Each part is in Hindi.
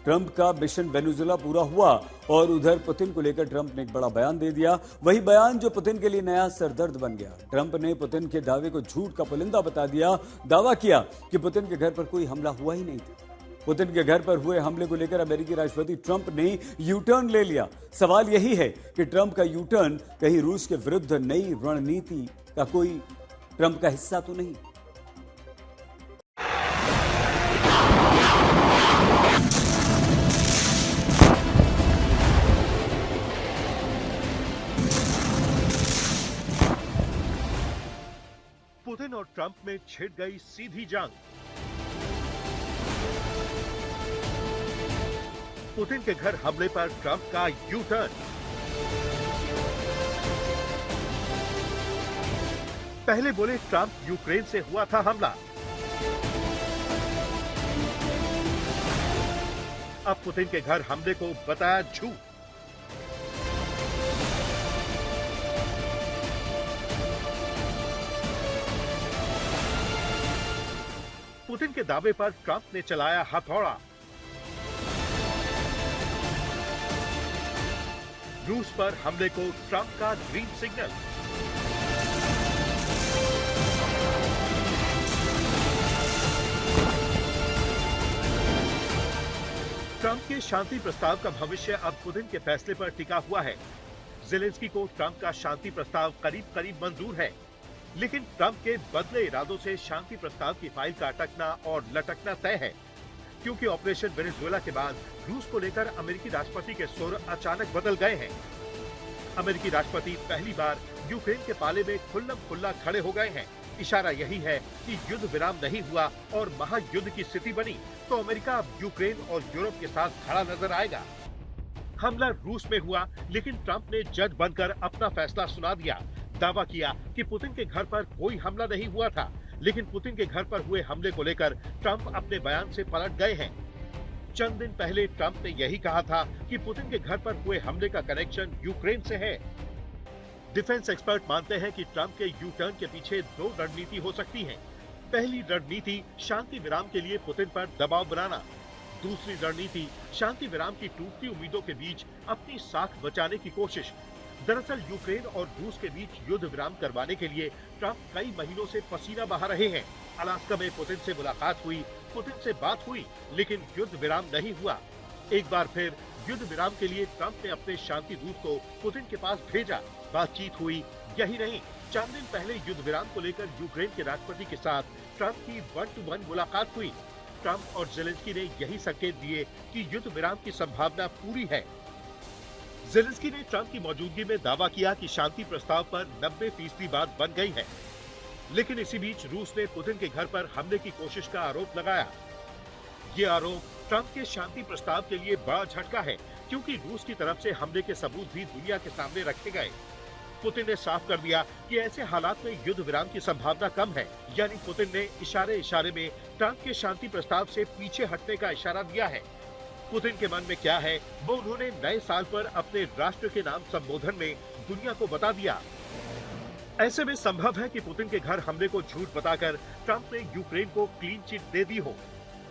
ट्रंप का मिशन वेनेजुएला पूरा हुआ और उधर पुतिन को लेकर ट्रंप ने एक बड़ा बयान दे दिया। वही बयान जो पुतिन के लिए नया सरदर्द बन गया। ट्रंप ने पुतिन के दावे को झूठ का पुलिंदा बता दिया। दावा किया कि पुतिन के घर पर कोई हमला हुआ ही नहीं था। पुतिन के घर पर हुए हमले को लेकर अमेरिकी राष्ट्रपति ट्रंप ने यू टर्न ले लिया। सवाल यही है कि ट्रंप का यू टर्न कहीं रूस के विरुद्ध नई रणनीति का कोई ट्रंप का हिस्सा तो नहीं। पुतिन और ट्रंप में छिड़ गई सीधी जंग। पुतिन के घर हमले पर ट्रंप का यू टर्न। पहले बोले ट्रंप यूक्रेन से हुआ था हमला, अब पुतिन के घर हमले को बताया झूठ। पुतिन के दावे पर ट्रंप ने चलाया हथौड़ा। रूस पर हमले को ट्रंप का ग्रीन सिग्नल। ट्रंप के शांति प्रस्ताव का भविष्य अब पुतिन के फैसले पर टिका हुआ है। ज़ेलेंस्की को ट्रंप का शांति प्रस्ताव करीब करीब मंजूर है, लेकिन ट्रंप के बदले इरादों से शांति प्रस्ताव की फाइल का अटकना और लटकना तय है, क्योंकि ऑपरेशन वेनेजुएला के बाद रूस को लेकर अमेरिकी राष्ट्रपति के सुर अचानक बदल गए हैं। अमेरिकी राष्ट्रपति पहली बार यूक्रेन के पाले में खुल्लम खुल्ला खड़े हो गए हैं। इशारा यही है कि युद्ध विराम नहीं हुआ और महायुद्ध की स्थिति बनी तो अमेरिका अब यूक्रेन और यूरोप के साथ खड़ा नजर आएगा। हमला रूस में हुआ, लेकिन ट्रंप ने जज बनकर अपना फैसला सुना दिया। दावा किया कि पुतिन के घर पर कोई हमला नहीं हुआ था, लेकिन पुतिन के घर पर हुए हमले को लेकर ट्रंप अपने बयान से पलट गए हैं। चंद दिन पहले ट्रंप ने यही कहा था कि पुतिन के घर पर हुए हमले का कनेक्शन यूक्रेन से है। डिफेंस एक्सपर्ट मानते हैं कि ट्रंप के यू टर्न के पीछे दो रणनीति हो सकती है। पहली रणनीति शांति विराम के लिए पुतिन पर दबाव बनाना, दूसरी रणनीति शांति विराम की टूटती उम्मीदों के बीच अपनी साख बचाने की कोशिश। दरअसल यूक्रेन और रूस के बीच युद्ध विराम करवाने के लिए ट्रंप कई महीनों से पसीना बहा रहे हैं। अलास्का में पुतिन से मुलाकात हुई, पुतिन से बात हुई, लेकिन युद्ध विराम नहीं हुआ। एक बार फिर युद्ध विराम के लिए ट्रंप ने अपने शांति दूत को पुतिन के पास भेजा। बातचीत हुई। यही नहीं, चंद दिन पहले युद्ध विराम को लेकर यूक्रेन के राष्ट्रपति के साथ ट्रंप की 1-to-1 मुलाकात हुई। ट्रंप और ज़ेलेंस्की ने यही संकेत दिए कि युद्ध विराम की संभावना पूरी है। ज़ेलेंस्की ने ट्रंप की मौजूदगी में दावा किया कि शांति प्रस्ताव पर 90% बात बन गई है, लेकिन इसी बीच रूस ने पुतिन के घर पर हमले की कोशिश का आरोप लगाया। ये आरोप ट्रंप के शांति प्रस्ताव के लिए बड़ा झटका है, क्योंकि रूस की तरफ से हमले के सबूत भी दुनिया के सामने रखे गए। पुतिन ने साफ कर दिया कि ऐसे हालात में युद्ध विराम की संभावना कम है। यानी पुतिन ने इशारे इशारे में ट्रंप के शांति प्रस्ताव से पीछे हटने का इशारा दिया है। पुतिन के मन में क्या है वो उन्होंने नए साल पर अपने राष्ट्र के नाम संबोधन में दुनिया को बता दिया। ऐसे में संभव है कि पुतिन के घर हमले को झूठ बताकर ट्रंप ने यूक्रेन को क्लीन चिट दे दी हो।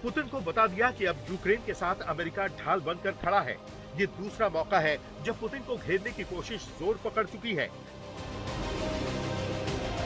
पुतिन को बता दिया कि अब यूक्रेन के साथ अमेरिका ढाल बनकर खड़ा है। ये दूसरा मौका है जब पुतिन को घेरने की कोशिश जोर पकड़ चुकी है।